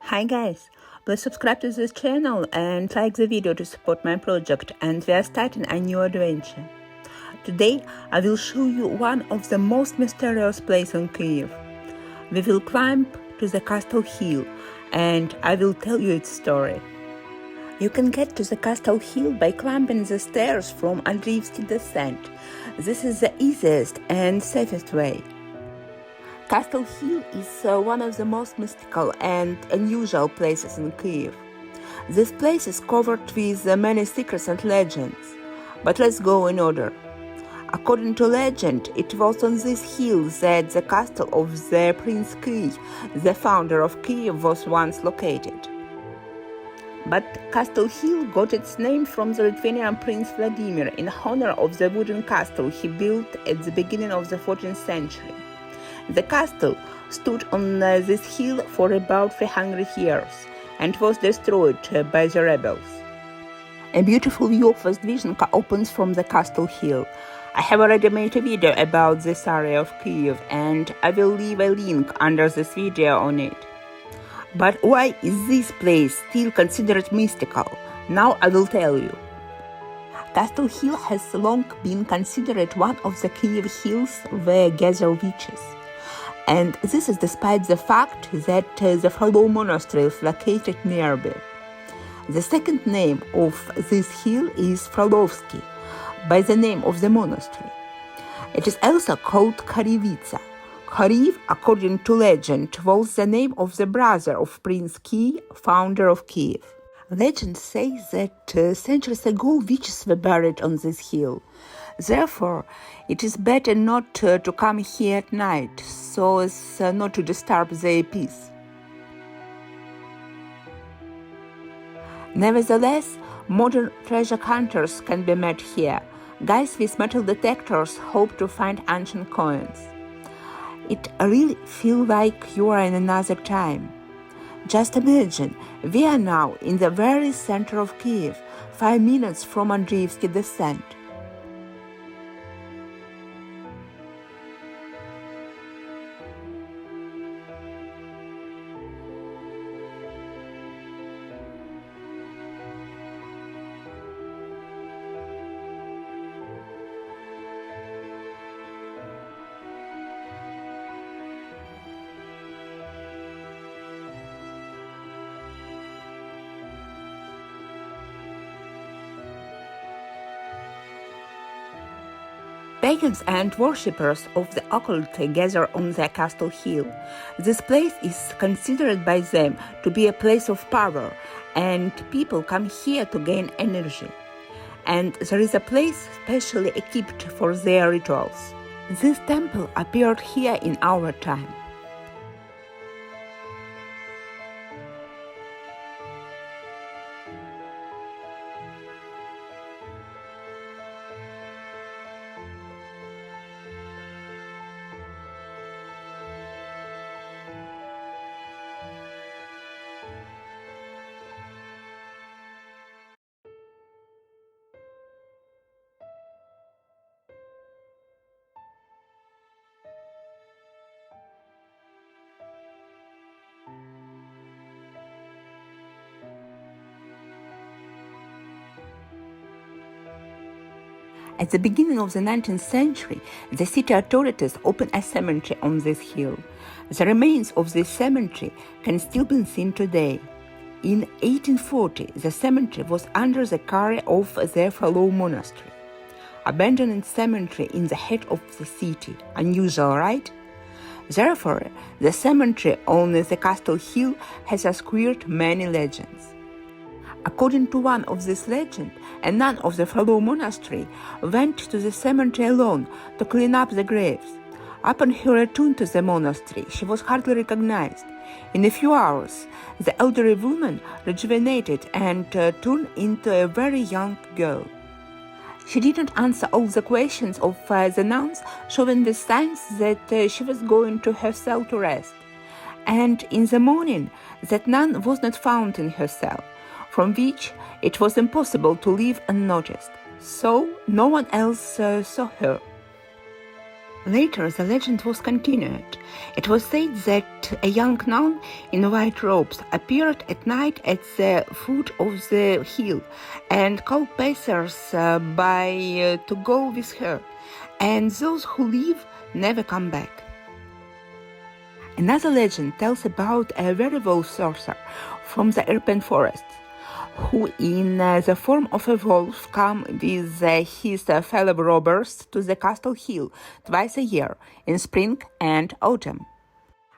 Hi guys, please subscribe to this channel and like the video to support my project, and we are starting a new adventure. Today I will show you one of the most mysterious places in Kyiv. We will climb to the castle hill and I will tell you its story. You can get to the castle hill by climbing the stairs from Andriivsky descent. This is the easiest and safest way. Castle Hill is one of the most mystical and unusual places in Kyiv. This place is covered with many secrets and legends, but let's go in order. According to legend, it was on this hill that the castle of the Prince Kyiv, the founder of Kyiv, was once located. But Castle Hill got its name from the Lithuanian Prince Vladimir in honor of the wooden castle he built at the beginning of the 14th century. The castle stood on this hill for about 300 years and was destroyed by the rebels. A beautiful view of Vozdvizhenka opens from the castle hill. I have already made a video about this area of Kyiv and I will leave a link under this video on it. But why is this place still considered mystical? Now I will tell you. Castle Hill has long been considered one of the Kyiv hills where gather witches. And this is despite the fact that the Frolov monastery is located nearby. The second name of this hill is Frolovsky, by the name of the monastery. It is also called Kharivitsa. Kharif, according to legend, was the name of the brother of Prince Kyiv, founder of Kyiv. Legend says that centuries ago witches were buried on this hill. Therefore, it is better not to come here at night, so as not to disturb their peace. Nevertheless, modern treasure hunters can be met here. Guys with metal detectors hope to find ancient coins. It really feels like you are in another time. Just imagine, we are now in the very center of Kyiv, 5 minutes from Andriivsky descent. Pagans and worshippers of the occult gather on the castle hill. This place is considered by them to be a place of power, and people come here to gain energy. And there is a place specially equipped for their rituals. This temple appeared here in our time. At the beginning of the 19th century, the city authorities opened a cemetery on this hill. The remains of this cemetery can still be seen today. In 1840, the cemetery was under the care of the Frolov monastery. Abandoned cemetery in the heart of the city. Unusual, right? Therefore, the cemetery on the castle hill has acquired many legends. According to one of these legends, a nun of the Frolov monastery went to the cemetery alone to clean up the graves. Upon her return to the monastery, she was hardly recognized. In a few hours, the elderly woman rejuvenated and turned into a very young girl. She didn't answer all the questions of the nuns, showing the signs that she was going to her cell to rest. And in the morning, that nun was not found in her cell, from which it was impossible to leave unnoticed, so no one else saw her. Later, the legend was continued. It was said that a young nun in white robes appeared at night at the foot of the hill and called passers by to go with her, and those who leave never come back. Another legend tells about a werewolf sorcerer from the urban forests, who in the form of a wolf come with his fellow robbers to the castle hill twice a year, in spring and autumn.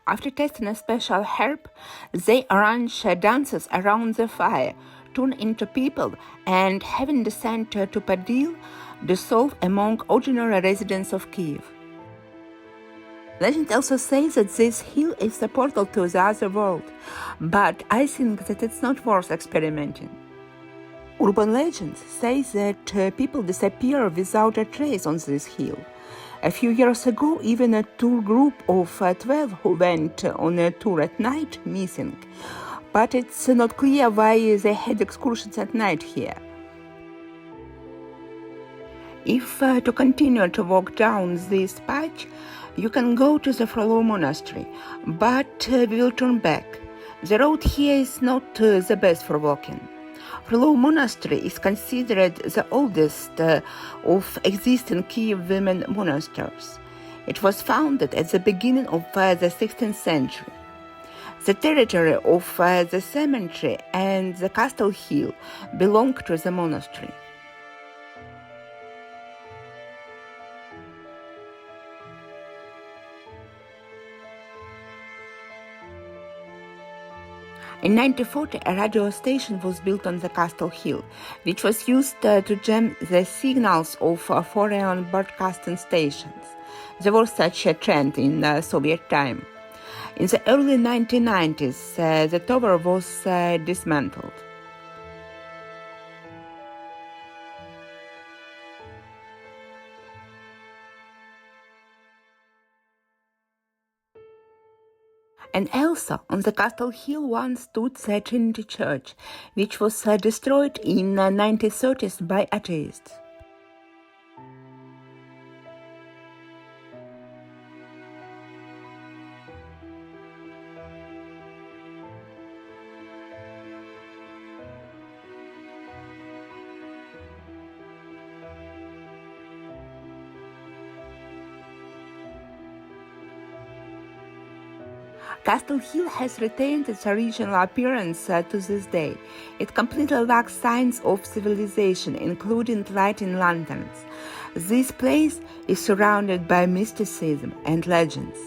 After tasting a special herb, they arrange dances around the fire, turn into people, and having descent to Padil, dissolve among ordinary residents of Kyiv. Legend also says that this hill is the portal to the other world, but I think that it's not worth experimenting. Urban legends say that people disappear without a trace on this hill. A few years ago, even a tour group of 12 who went on a tour at night missing, but it's not clear why they had excursions at night here. If to continue to walk down this patch, you can go to the Frollo Monastery, but we will turn back. The road here is not the best for walking. Frollo Monastery is considered the oldest of existing Kyiv women monasteries. It was founded at the beginning of the 16th century. The territory of the cemetery and the castle hill belong to the monastery. In 1940, a radio station was built on the castle hill, which was used to jam the signals of foreign broadcasting stations. There was such a trend in Soviet time. In the early 1990s, the tower was dismantled. And also, on the castle hill once stood the Trinity Church, which was destroyed in 1930s by atheists. Castle Hill has retained its original appearance to this day. It completely lacks signs of civilization, including lighting lanterns. This place is surrounded by mysticism and legends.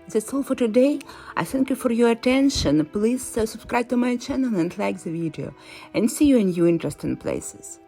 That's all for today. I thank you for your attention. Please subscribe to my channel and like the video. And see you in new interesting places.